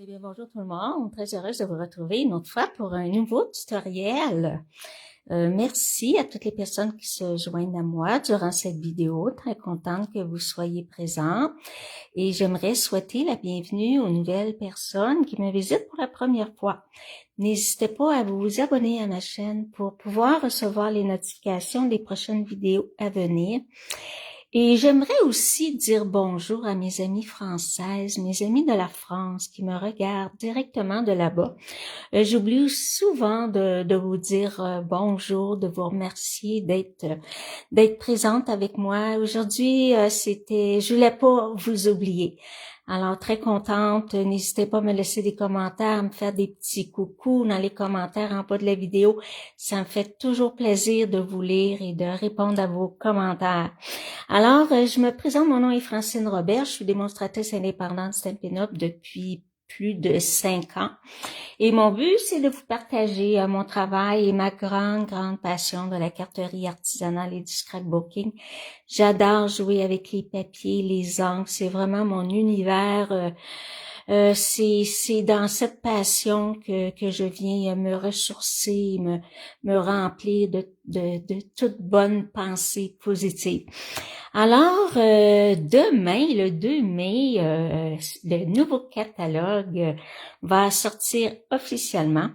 Eh bien, bonjour tout le monde. Très heureuse de vous retrouver une autre fois pour un nouveau tutoriel. Merci à toutes les personnes qui se joignent à moi durant cette vidéo. Très contente que vous soyez présents. Et j'aimerais souhaiter la bienvenue aux nouvelles personnes qui me visitent pour la première fois. N'hésitez pas à vous abonner à ma chaîne pour pouvoir recevoir les notifications des prochaines vidéos à venir. Et j'aimerais aussi dire bonjour à mes amies françaises, mes amies de la France qui me regardent directement de là-bas. J'oublie souvent de vous dire bonjour, de vous remercier d'être présente avec moi. Aujourd'hui, je voulais pas vous oublier. Alors, très contente. N'hésitez pas à me laisser des commentaires, à me faire des petits coucous dans les commentaires en bas de la vidéo. Ça me fait toujours plaisir de vous lire et de répondre à vos commentaires. Alors, je me présente, mon nom est Francine Robert, je suis démonstratrice indépendante Stampin' Up depuis plus de 5 ans. Et mon but, c'est de vous partager mon travail et ma grande passion de la carterie artisanale et du scrapbooking. J'adore jouer avec les papiers, les encres, c'est vraiment mon univers. C'est dans cette passion que je viens me ressourcer, me remplir de toute bonne pensée positive. Alors, demain, le 2 mai, le nouveau catalogue va sortir officiellement.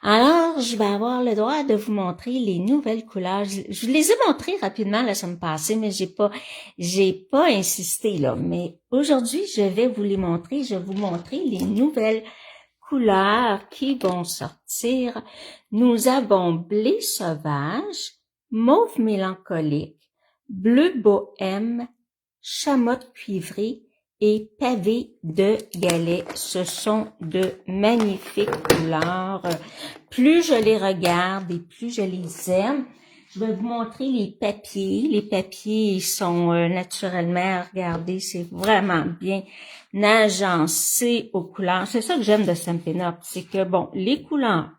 Alors, je vais avoir le droit de vous montrer les nouvelles couleurs. Je vous les ai montrées rapidement la semaine passée, mais j'ai pas insisté là. Mais aujourd'hui, je vais vous les montrer. Je vais vous montrer les nouvelles couleurs qui vont sortir. Nous avons blé sauvage, mauve mélancolique, bleu bohème, chamotte cuivrée et pavé de galets. Ce sont de magnifiques couleurs. Plus je les regarde et plus je les aime. Je vais vous montrer les papiers. Les papiers sont naturellement, regardez, c'est vraiment bien agencé aux couleurs. C'est ça que j'aime de Stampin' Up, c'est que, bon, les couleurs,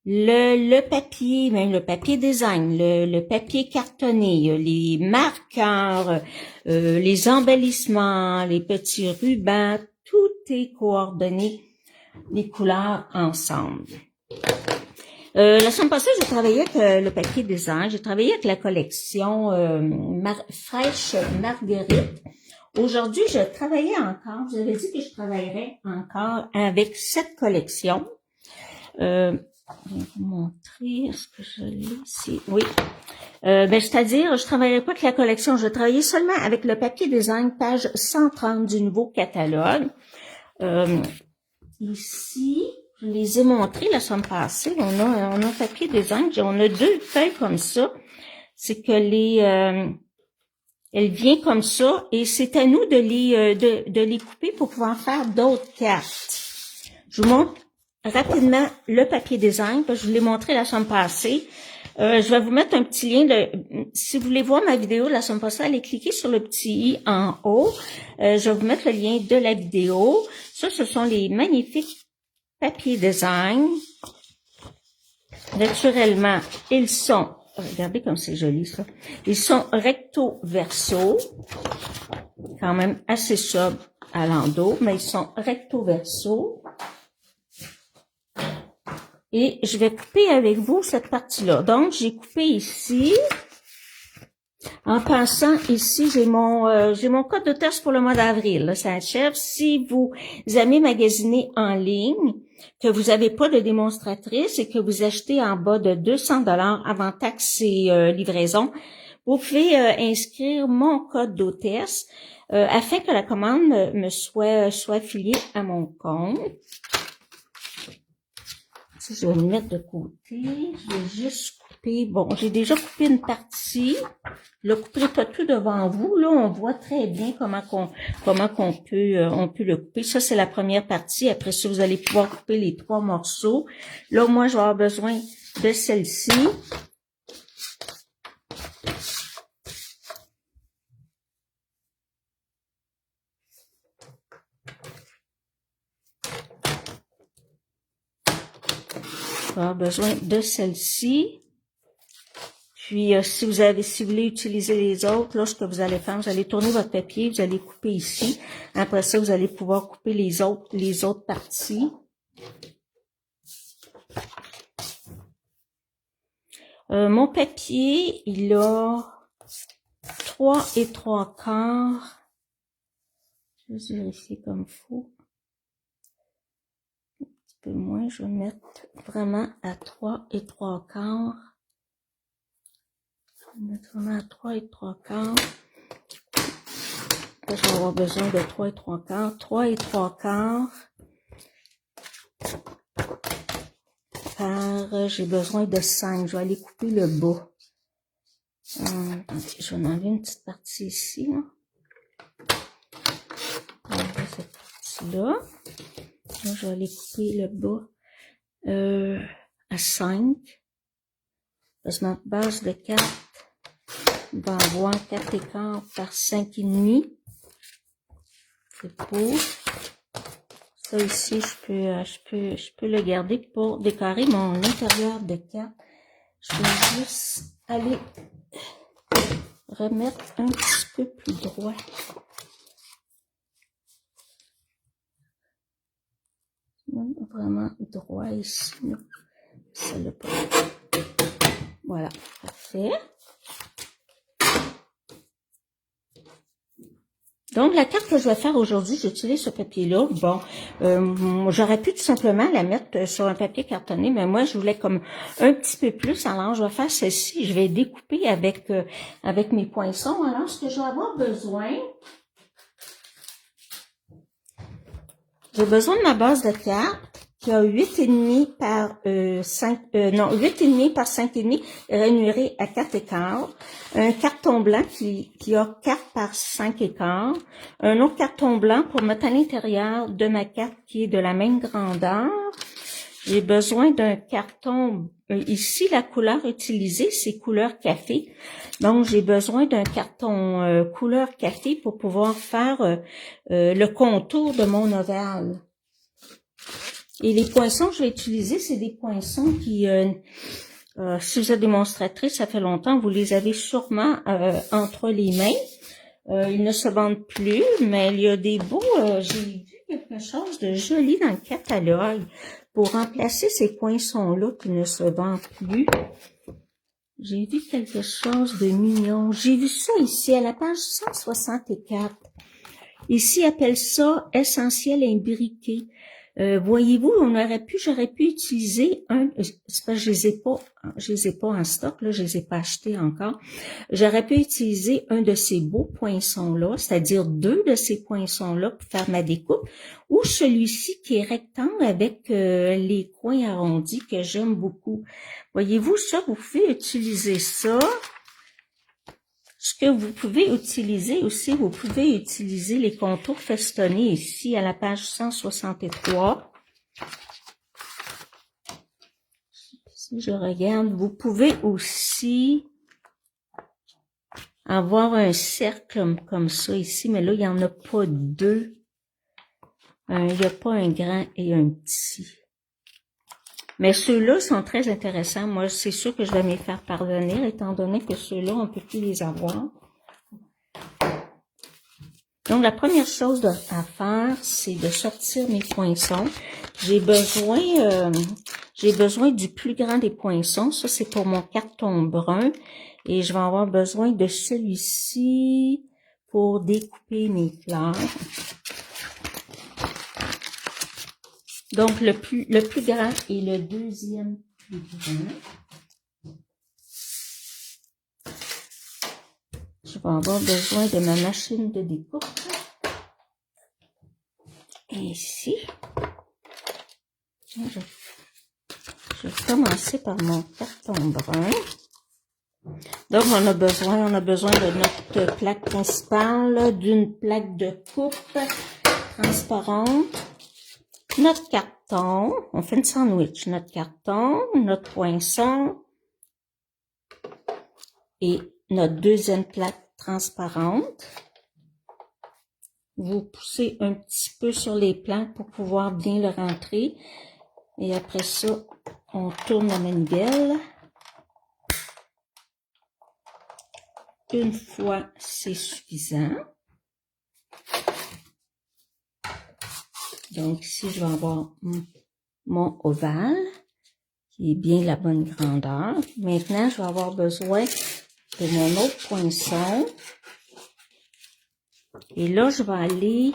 le papier, même le papier design, le papier cartonné, les marqueurs, les embellissements, les petits rubans, tout est coordonné, les couleurs ensemble. La semaine passée, j'ai travaillé avec le papier design, j'ai travaillé avec la collection Fraîche Marguerite. Aujourd'hui, je travaillais encore, j'avais dit que je travaillerais encore avec cette collection. Je vais vous montrer, est-ce que je l'ai ici? Oui. C'est-à-dire, je travaillerai pas avec la collection, je travaillais seulement avec le papier design, page 130 du nouveau catalogue. Ici, je les ai montrés la semaine passée. On a un papier design, on a 2 feuilles comme ça. C'est que elle vient comme ça et c'est à nous de les couper pour pouvoir faire d'autres cartes. Je vous montre rapidement le papier design, parce que je vous l'ai montré la semaine passée. Je vais vous mettre un petit lien. Si vous voulez voir ma vidéo la semaine passée, allez cliquer sur le petit i en haut. Je vais vous mettre le lien de la vidéo. Ça, ce sont les magnifiques papiers design. Naturellement, ils sont, regardez comme c'est joli ça, ils sont recto verso, quand même assez sobre à l'endos, mais ils sont recto verso. Et je vais couper avec vous cette partie-là. Donc, j'ai coupé ici. En passant, ici, j'ai mon code de test pour le mois d'avril. Ça achève. Si vous aimez magasiner en ligne, que vous n'avez pas de démonstratrice et que vous achetez en bas de 200 $ avant taxe et livraison, vous pouvez inscrire mon code d'hôtesse afin que la commande me soit affiliée à mon compte. Je vais le mettre de côté. Je vais juste couper. Bon, j'ai déjà coupé une partie. Je ne le couperai pas tout devant vous. Là, on voit très bien comment on peut le couper. Ça, c'est la première partie. Après ça, vous allez pouvoir couper les 3 morceaux. Là, moi, je vais avoir besoin de celle-ci. Je vais avoir besoin de celle-ci. Puis, si vous voulez utiliser les autres, là, ce que vous allez faire, vous allez tourner votre papier, vous allez couper ici. Après ça, vous allez pouvoir couper les autres parties. Mon papier, il a 3 3/4. Je vais vérifier comme il faut. Un petit peu moins, je vais mettre vraiment à 3 3/4. Je vais mettre vraiment à 3 3/4. Là, je vais avoir besoin de 3 3/4. 3 3/4. J'ai besoin de 5. Je vais aller couper le bas. Attendez, je vais enlever une petite partie ici, là. Enlever cette partie-là. Là, je vais aller couper le bas à 5. Parce que notre base de 4 va avoir 4 1/4 par 5,5. C'est beau. Ça ici, je peux le garder pour décorer mon intérieur de 4. Je vais juste aller remettre un petit peu plus droit. Vraiment droit ici. Ça le pas. Voilà, parfait. Donc, la carte que je vais faire aujourd'hui, j'utilise ce papier-là. Bon, j'aurais pu tout simplement la mettre sur un papier cartonné, mais moi, je voulais comme un petit peu plus. Alors, je vais faire ceci. Je vais découper avec mes poinçons. Alors, ce que je vais avoir besoin, j'ai besoin de ma base de carte qui a 8,5 par 8,5 par 5,5 rainuré à 4 1/4. Un carton blanc qui a 4 par 5 1/4. Un autre carton blanc pour mettre à l'intérieur de ma carte qui est de la même grandeur. J'ai besoin d'un carton, ici la couleur utilisée c'est couleur café. Donc j'ai besoin d'un carton couleur café pour pouvoir faire le contour de mon ovale. Et les poinçons que je vais utiliser, c'est des poinçons qui, si vous êtes démonstratrice, ça fait longtemps, vous les avez sûrement entre les mains. Ils ne se vendent plus, mais il y a des beaux, j'ai vu quelque chose de joli dans le catalogue pour remplacer ces poinçons-là qui ne se vendent plus. J'ai vu quelque chose de mignon. J'ai vu ça ici à la page 164. Ici, appelle ça essentiel imbriqué. Voyez-vous, j'aurais pu utiliser c'est parce que je les ai pas en stock, là, je les ai pas achetés encore. J'aurais pu utiliser un de ces beaux poinçons-là, c'est-à-dire 2 de ces poinçons-là pour faire ma découpe, ou celui-ci qui est rectangle avec les coins arrondis que j'aime beaucoup. Voyez-vous, ça, vous pouvez utiliser ça. Ce que vous pouvez utiliser aussi, vous pouvez utiliser les contours festonnés ici à la page 163. Si je regarde, vous pouvez aussi avoir un cercle comme ça ici, mais là, il n'y en a pas deux. Il n'y a pas un grand et un petit. Mais ceux-là sont très intéressants. Moi, c'est sûr que je vais me les faire parvenir, étant donné que ceux-là, on ne peut plus les avoir. Donc, la première chose à faire, c'est de sortir mes poinçons. J'ai besoin du plus grand des poinçons. Ça, c'est pour mon carton brun. Et je vais avoir besoin de celui-ci pour découper mes fleurs. Donc, le plus grand et le deuxième plus grand. Je vais avoir besoin de ma machine de découpe. Et ici, je vais commencer par mon carton brun. Donc, on a besoin de notre plaque principale, d'une plaque de coupe transparente. Notre carton, on fait une sandwich, notre carton, notre poinçon et notre deuxième plaque transparente. Vous poussez un petit peu sur les plaques pour pouvoir bien le rentrer. Et après ça, on tourne la manivelle. une fois, c'est suffisant. Donc, ici, je vais avoir mon ovale, qui est bien la bonne grandeur. Maintenant, je vais avoir besoin de mon autre poinçon. Et là, je vais aller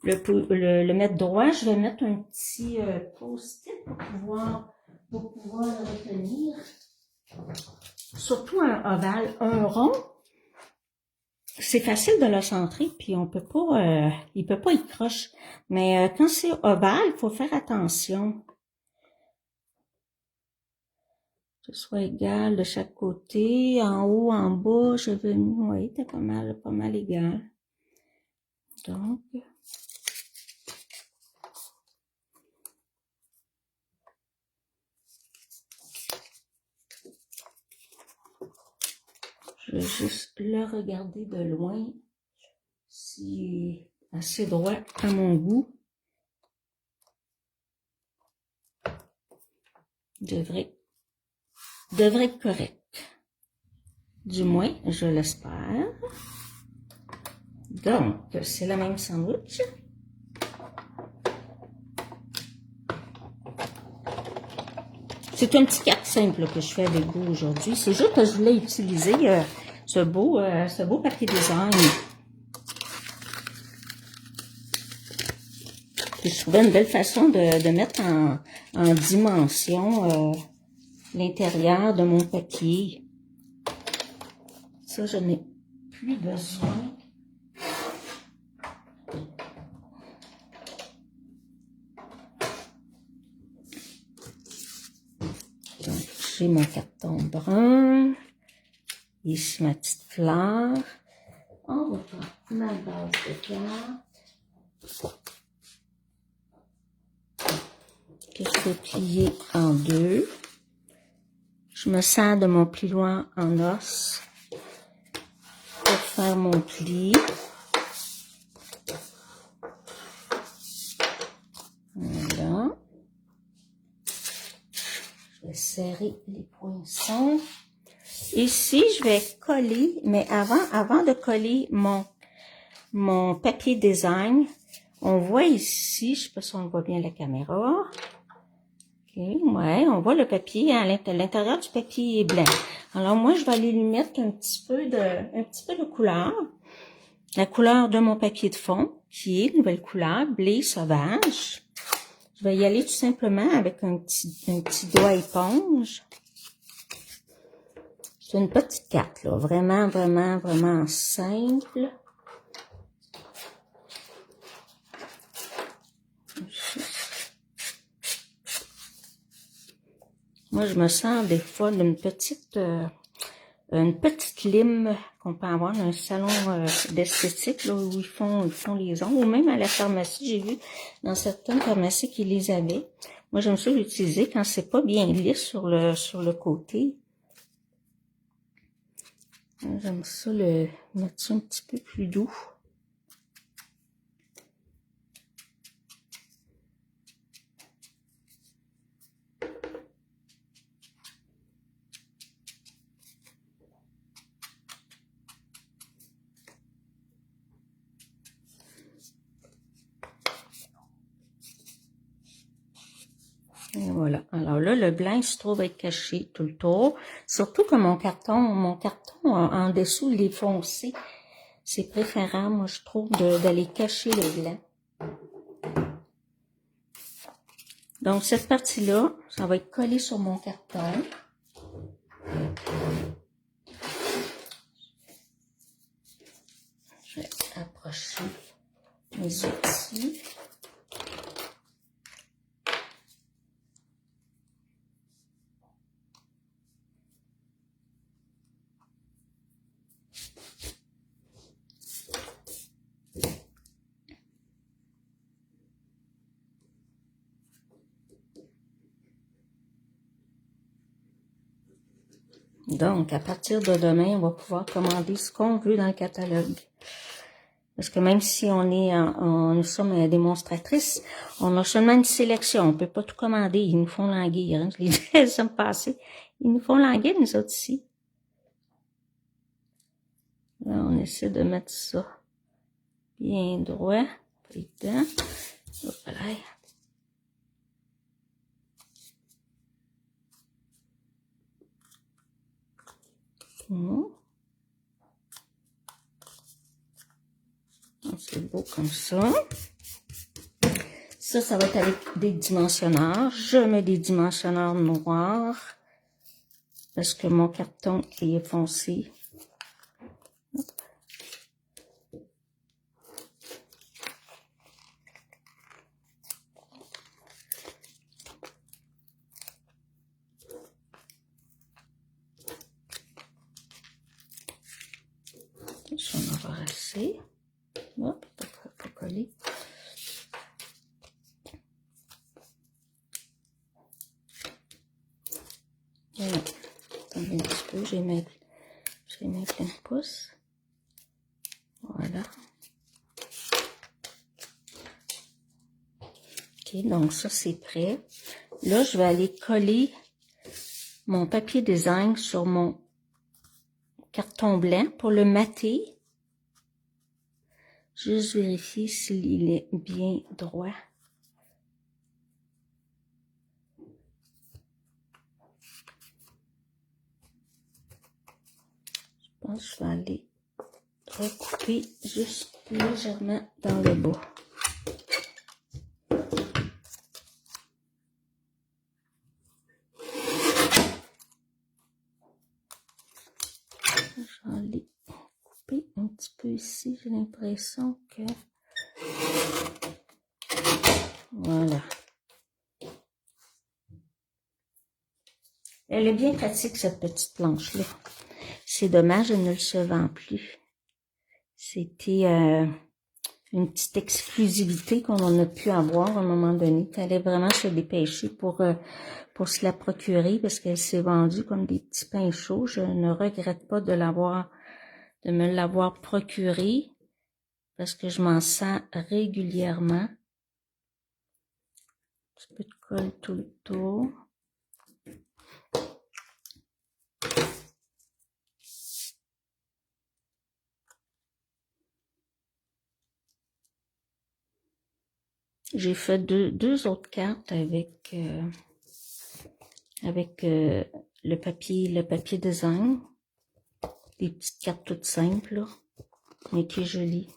le mettre droit. Je vais mettre un petit post-it pour pouvoir le retenir. Surtout un ovale, un rond. C'est facile de le centrer, puis on peut pas, il peut pas y croche. Mais quand c'est ovale, il faut faire attention. Que ce soit égal de chaque côté, en haut, en bas, je vais, oui, c'est pas mal égal. Donc, je vais juste le regarder de loin, s'il est assez droit à mon goût. Devrait être correct. Du moins, je l'espère. Donc, c'est le même sandwich. C'est un petit carte simple que je fais avec vous aujourd'hui. C'est juste que je voulais utiliser ce beau papier design. Puis je trouvais une belle façon de mettre en dimension l'intérieur de mon papier. Ça, je n'ai plus besoin. Donc, j'ai mon carton brun. Ici, ma petite fleur. On va faire ma base de carte. Que je vais plier en deux. Je me sers de mon pliant en os pour faire mon pli. Voilà. Je vais serrer les poinçons. Ici, je vais coller, mais avant de coller mon papier design, on voit ici, je sais pas si on voit bien la caméra. Ok, ouais, on voit le papier, à l'intérieur du papier est blanc. Alors moi, je vais aller lui mettre un petit peu de couleur. La couleur de mon papier de fond, qui est nouvelle couleur, blé sauvage. Je vais y aller tout simplement avec un petit doigt éponge. C'est une petite carte, là. Vraiment simple. Moi, je me sers des fois d'une petite lime qu'on peut avoir dans un salon d'esthétique, là, où ils font les ongles, ou même à la pharmacie. J'ai vu dans certaines pharmacies qu'ils les avaient. Moi, j'aime ça l'utiliser quand c'est pas bien lisse sur le côté. J'aime ça le mettre ça un petit peu plus doux. Et voilà. Alors là, le blanc il se trouve être caché tout le tour. Surtout que mon carton en dessous, il est foncé. C'est préférable, moi, je trouve, d'aller cacher le blanc. Donc, cette partie-là, ça va être collé sur mon carton. Je vais approcher mes outils. Donc, à partir de demain, on va pouvoir commander ce qu'on veut dans le catalogue. Parce que même si nous sommes démonstratrices, on a seulement une sélection. On peut pas tout commander. Ils nous font languir. Hein. Je l'ai dit la semaine passée. Ils nous font languir, nous autres ici. Là, on essaie de mettre ça bien droit. Pas évident. Voilà. C'est beau comme ça. Ça va être avec des dimensionneurs. Je mets des dimensionneurs noirs parce que mon carton est foncé. Je vais en avoir assez. Hop, pas coller. Voilà. Attendez un petit peu, j'ai mis plein de pouces. Voilà. Ok, donc ça c'est prêt. Là, je vais aller coller mon papier design sur mon carton blanc pour le mater. Juste vérifier s'il est bien droit. Je pense que je vais aller recouper juste légèrement dans le bas. Je vais aller couper un petit peu ici. J'ai l'impression que... Voilà. Elle est bien pratique, cette petite planche-là. C'est dommage, elle ne se vend plus. C'était une petite exclusivité qu'on a pu avoir à un moment donné. Il fallait vraiment se dépêcher pour se la procurer parce qu'elle s'est vendue comme des petits pains chauds. Je ne regrette pas de me l'avoir procurée parce que je m'en sers régulièrement. Un petit peu de colle tout le tour. J'ai fait deux autres cartes avec le papier design. Des petites cartes toutes simples, là, mais qui est jolie.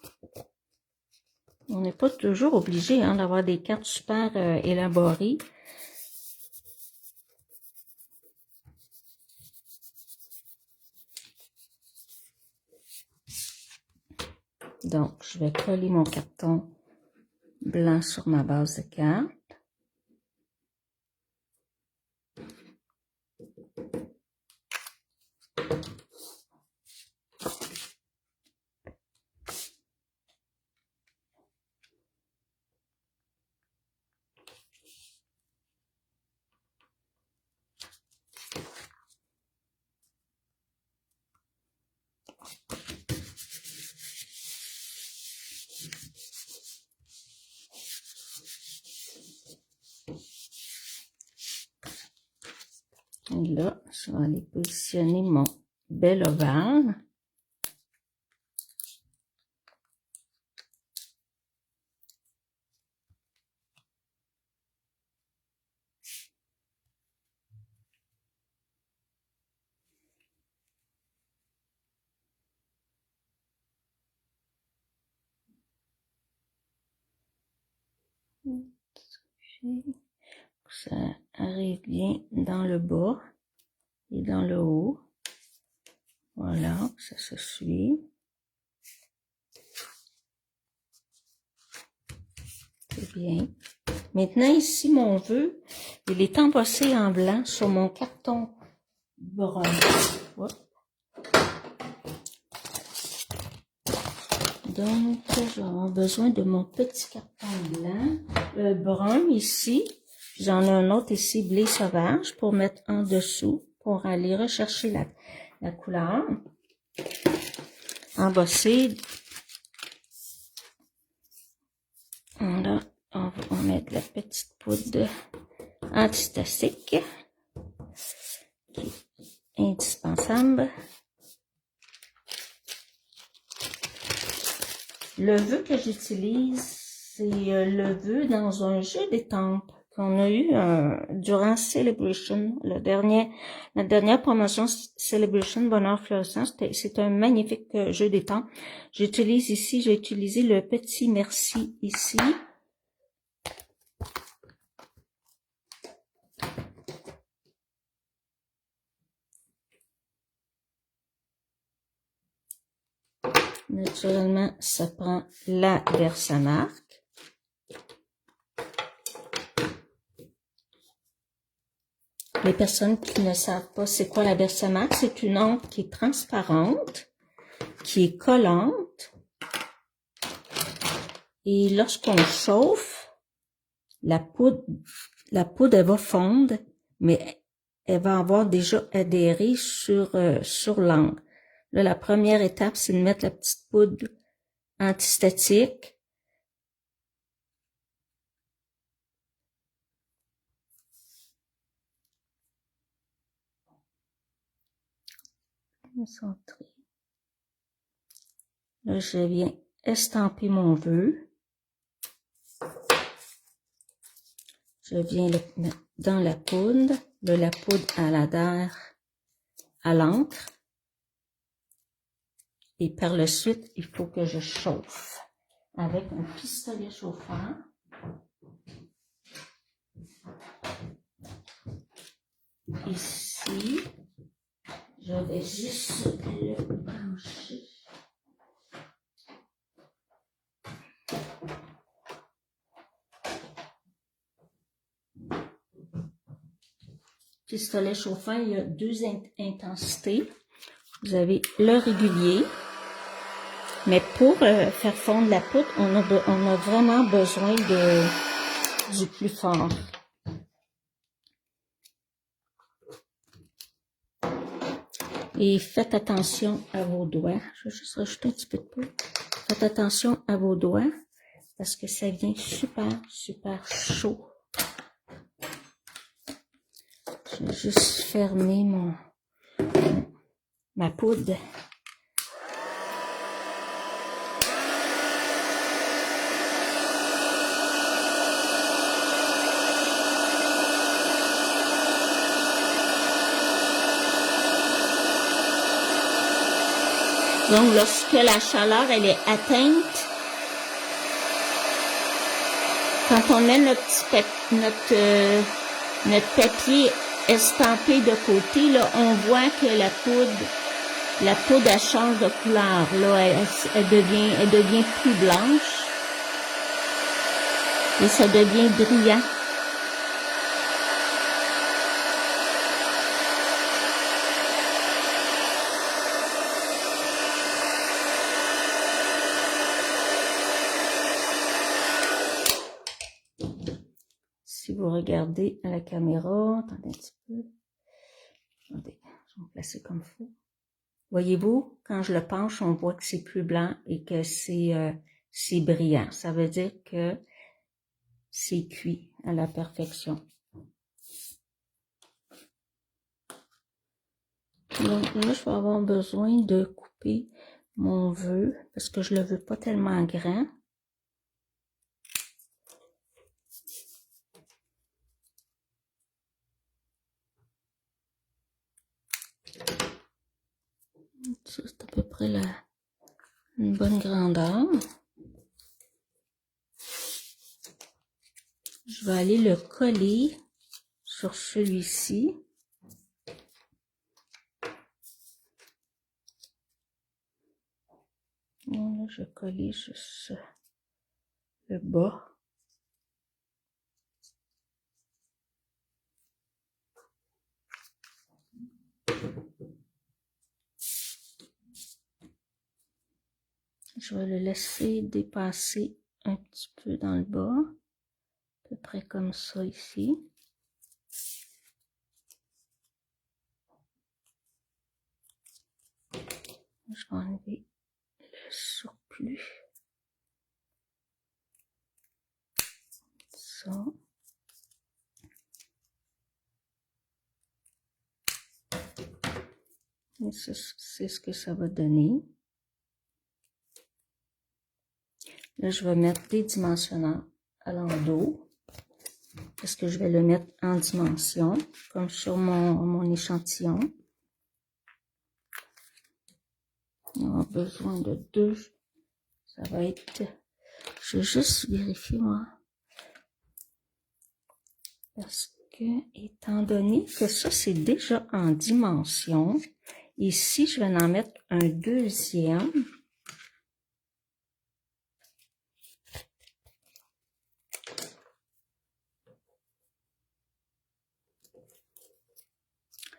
On n'est pas toujours obligé d'avoir des cartes super élaborées. Donc, je vais coller mon carton blanc sur ma base de carte. Et là, je vais aller positionner mon bel ovale. Ça arrive bien dans le bas et dans le haut. Voilà, ça se suit. C'est bien. Maintenant, ici, mon vœu, il est embossé en blanc sur mon carton brun. Hop. Donc, je vais avoir besoin de mon petit carton blanc, brun ici. J'en ai un autre ici, blé sauvage, pour mettre en dessous, pour aller rechercher la couleur. Embossé. Là, on va mettre la petite poudre antistatique, qui est indispensable. Le vœu que j'utilise, c'est le vœu dans un jeu d'étampes qu'on a eu durant Celebration, la dernière promotion Celebration Bonheur Florissant. C'est un magnifique jeu d'étampes. J'utilise ici, j'ai utilisé le petit merci ici. Naturellement, ça prend la Versamark. Les personnes qui ne savent pas c'est quoi la Versamark, c'est une encre qui est transparente, qui est collante. Et lorsqu'on chauffe, la poudre, elle va fondre, mais elle va avoir déjà adhéré sur l'encre. Là, la première étape, c'est de mettre la petite poudre antistatique. Concentrer. Là, je viens estamper mon vœu. Je viens le mettre dans la poudre. Là, la poudre, elle adhère à l'encre. Et par la suite, il faut que je chauffe avec un pistolet chauffant. Ici, je vais juste le brancher. Pistolet chauffant, il y a deux intensités. Vous avez le régulier. Mais pour faire fondre la poudre, on a vraiment besoin du plus fort. Et faites attention à vos doigts. Je vais juste rajouter un petit peu de poudre. Faites attention à vos doigts parce que ça vient super, super chaud. Je vais juste fermer ma poudre. Donc, lorsque la chaleur, elle est atteinte, quand on met notre papier estampé de côté, là, on voit que la poudre, elle change de couleur. Là, elle devient plus blanche. Et ça devient brillant. Si vous regardez à la caméra, attendez un petit peu. Attendez, je vais me placer comme il faut. Voyez-vous, quand je le penche, on voit que c'est plus blanc et que c'est brillant. Ça veut dire que c'est cuit à la perfection. Donc là, je vais avoir besoin de couper mon vœu parce que je le veux pas tellement grand. Ça, c'est à peu près une bonne grandeur. Je vais aller le coller sur celui-ci. Là, je vais coller juste le bas. Je vais le laisser dépasser un petit peu dans le bas, à peu près comme ça ici. Je vais enlever le surplus. Ça. Et c'est ce que ça va donner. Là, je vais mettre des dimensionneurs à l'endos. Parce que je vais le mettre en dimension, comme sur mon échantillon. On a besoin de 2. Ça va être... Je vais juste vérifier, moi. Parce que, étant donné que ça, c'est déjà en dimension, ici, je vais en mettre un deuxième.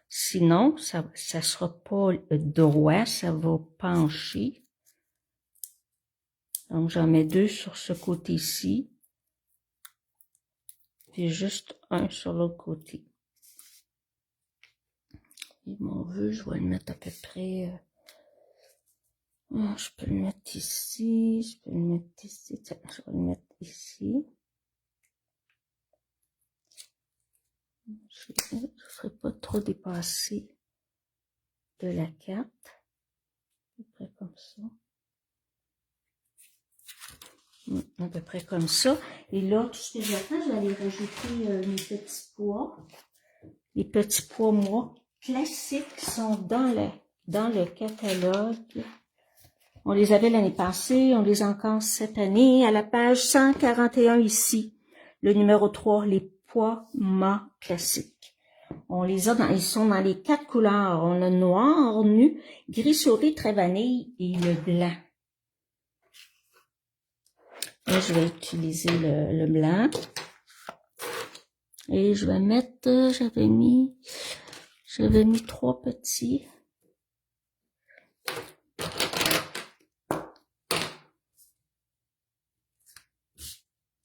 Sinon, ça sera pas droit, ça va pencher. Donc, j'en mets 2 sur ce côté-ci. Puis juste un sur l'autre côté. Et mon vœu, je vais le mettre à peu près... je peux le mettre ici, je peux le mettre ici. Tiens, je vais le mettre ici. Je ne ferai pas trop dépasser de la carte. À peu près comme ça. À peu près comme ça. Et là, tout ce que je vais faire, je vais aller rajouter mes petits pois. Les petits pois, moi, classiques sont dans le catalogue. On les avait l'année passée, on les a encore cette année, à la page 141 ici. Le numéro 3, les pois mâts classiques. On les a ils sont dans les 4 couleurs. On a le noir, nu, gris souris, très vanille et le blanc. Là, je vais utiliser le blanc. Et je vais mettre, j'avais mis 3 petits.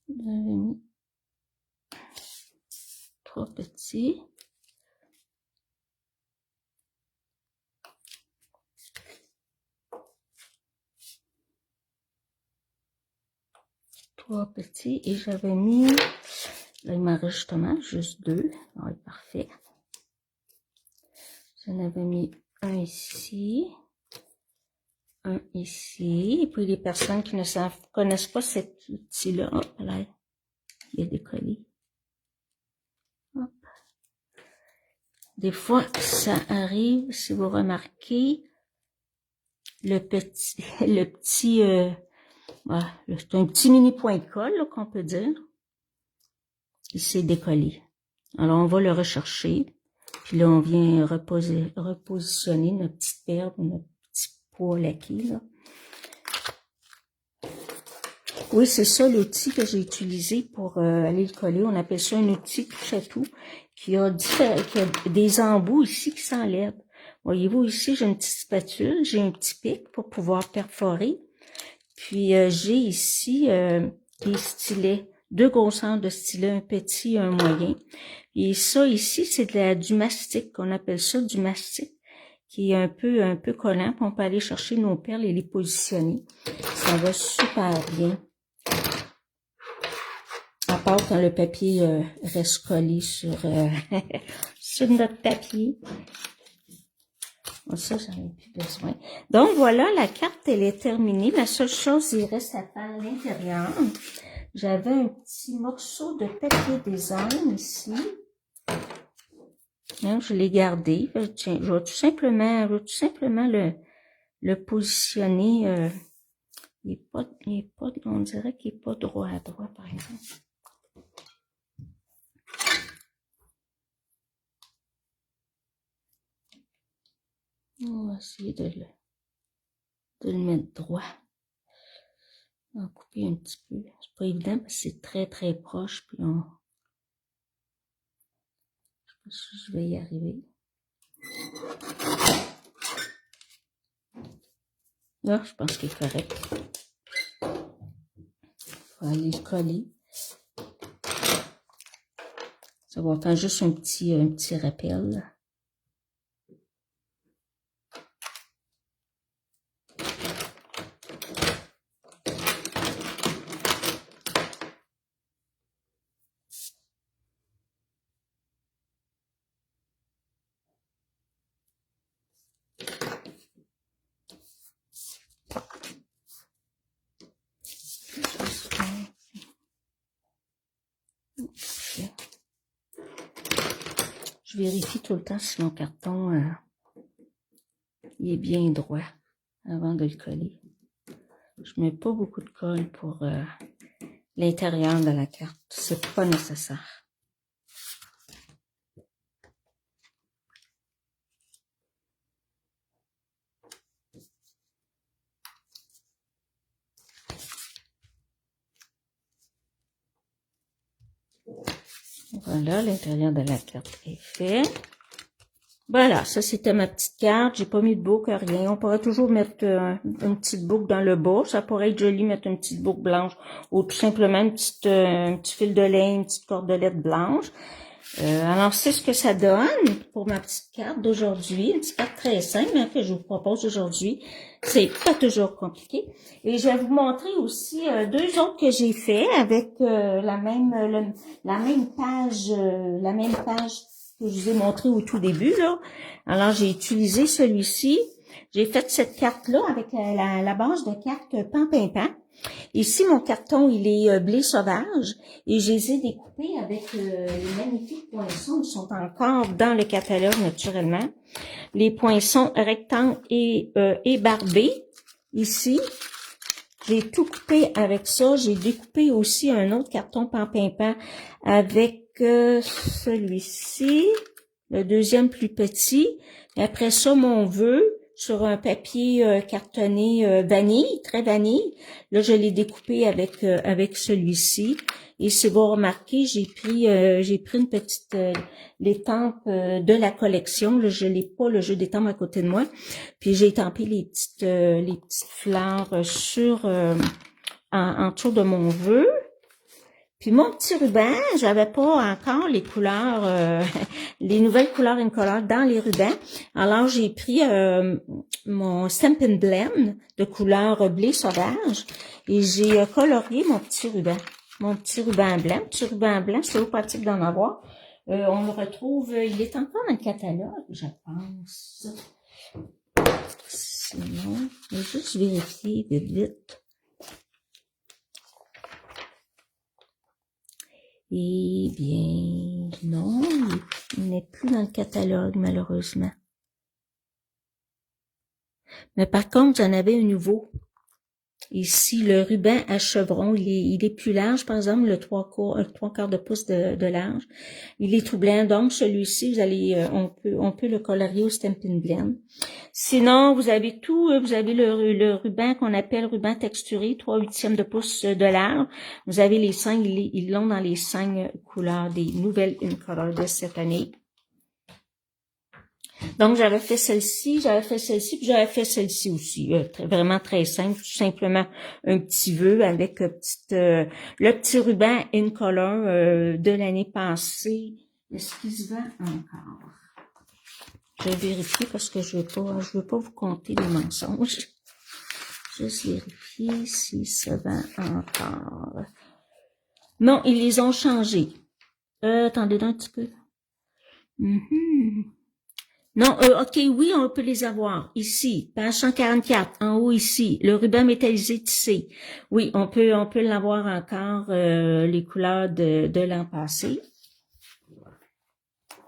J'avais mis 3 petits. Et j'avais mis, là, il m'en reste justement juste 2. Oui, parfait. J'en avais mis un ici, et puis les personnes qui ne connaissent pas cet outil-là, hop là, il est décollé. Hop. Des fois, ça arrive, si vous remarquez, c'est un petit mini point de colle qu'on peut dire. Il s'est décollé. Alors, on va le rechercher. Puis là, on vient repositionner notre petite perle, notre petit pois laqué, là. Oui, c'est ça l'outil que j'ai utilisé pour aller le coller. On appelle ça un outil touche à tout qui a des embouts ici qui s'enlèvent. Voyez-vous, ici, j'ai une petite spatule, j'ai un petit pic pour pouvoir perforer. Puis, j'ai ici des stylets, 2 grosseurs de stylets, un petit et un moyen. Et ça, ici, c'est du mastic, on appelle ça du mastic, qui est un peu collant, puis on peut aller chercher nos perles et les positionner. Ça va super bien. À part quand le papier reste collé sur, sur notre papier. Bon, ça, j'en ai plus besoin. Donc, voilà, la carte, elle est terminée. La seule chose, il reste à faire à l'intérieur. J'avais un petit morceau de papier design ici. Hein, je l'ai gardé. Tiens, je vais tout simplement le positionner. On dirait qu'il n'est pas droit à droit, par exemple. On va essayer de le mettre droit. On va couper un petit peu. C'est pas évident parce que c'est très très proche. Puis je sais pas si je vais y arriver. Là, je pense qu'il est correct. On va aller le coller. Ça va faire juste un petit rappel. Je vérifie tout le temps si mon carton il est bien droit avant de le coller. Je mets pas beaucoup de colle pour l'intérieur de la carte. C'est pas nécessaire. Voilà, l'intérieur de la carte est fait. Voilà, ça c'était ma petite carte. J'ai pas mis de boucle, rien. On pourrait toujours mettre une petite boucle dans le bas. Ça pourrait être joli, mettre une petite boucle blanche ou tout simplement un petit fil de lin, une petite cordelette blanche. Alors, c'est ce que ça donne pour ma petite carte d'aujourd'hui. Une petite carte très simple que je vous propose aujourd'hui. C'est pas toujours compliqué. Et je vais vous montrer aussi deux autres que j'ai fait avec la même page que je vous ai montré au tout début, là. Alors, j'ai utilisé celui-ci. J'ai fait cette carte-là avec la base de carte Pan-Pin-Pan. Ici, mon carton, il est blé sauvage et je les ai découpés avec les magnifiques poinçons. Ils sont encore dans le catalogue, naturellement. Les poinçons rectangles et barbés. Ici, j'ai tout coupé avec ça. J'ai découpé aussi un autre carton Pan-Pin-Pan avec celui-ci, le deuxième plus petit. Et après ça, mon vœu sur un papier cartonné vanille, très vanille. Là, je l'ai découpé avec celui-ci. Et si vous remarquez, j'ai pris une petite l'étampe de la collection. Là, je n'ai pas le jeu d'étampe à côté de moi. Puis j'ai étampé les petites fleurs sur en dessous de mon vœu. Puis mon petit ruban, j'avais pas encore les couleurs, les nouvelles couleurs Incolor dans les rubans. Alors j'ai pris mon Stampin' Blend de couleur blé sauvage et j'ai colorié mon petit ruban blanc. Petit ruban blanc, c'est au pratique d'en avoir. On le retrouve, il est encore dans le catalogue, je pense. Sinon, je vais juste vérifier vite. Eh bien, non, il n'est plus dans le catalogue, malheureusement. Mais par contre, j'en avais un nouveau. Ici, le ruban à chevron, il est plus large, par exemple, le 3/4 de pouce de large. Il est tout blanc, donc celui-ci, on peut le colorier au Stampin' Blend. Sinon, vous avez le ruban qu'on appelle ruban texturé, 3/8 de pouce de large. Vous avez les 5, ils l'ont dans les 5 couleurs des nouvelles Incolor de cette année. Donc, j'avais fait celle-ci, puis j'avais fait celle-ci aussi. Vraiment très simple, tout simplement un petit vœu avec le petit ruban Incolor de l'année passée. Est-ce qu'il se vend encore? Je vais vérifier parce que je veux pas vous compter des mensonges. Juste vérifier s'il se vend encore. Non, ils les ont changés. Attendez un petit peu. Non, ok, oui, on peut les avoir. Ici, page 144, en haut ici, le ruban métallisé tissé. Oui, on peut l'avoir encore, les couleurs de l'an passé.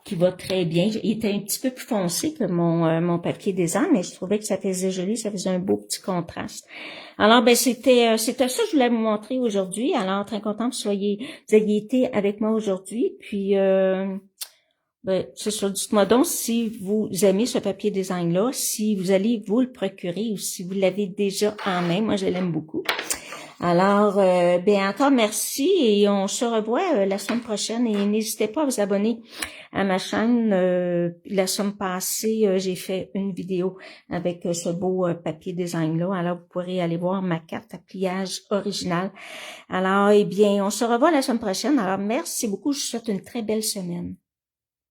Qui va très bien. Il était un petit peu plus foncé que mon papier design, mais je trouvais que ça faisait joli, ça faisait un beau petit contraste. Alors, ben c'était ça que je voulais vous montrer aujourd'hui. Alors, très contente que vous ayez été avec moi aujourd'hui. Puis, ben, c'est sûr, dites-moi donc si vous aimez ce papier design-là, si vous allez vous le procurer ou si vous l'avez déjà en main. Moi, je l'aime beaucoup. Alors, ben encore merci et on se revoit la semaine prochaine et n'hésitez pas à vous abonner à ma chaîne. La semaine passée, j'ai fait une vidéo avec ce beau papier design-là. Alors, vous pourrez aller voir ma carte à pliage originale. Alors, eh bien, on se revoit la semaine prochaine. Alors, merci beaucoup. Je vous souhaite une très belle semaine.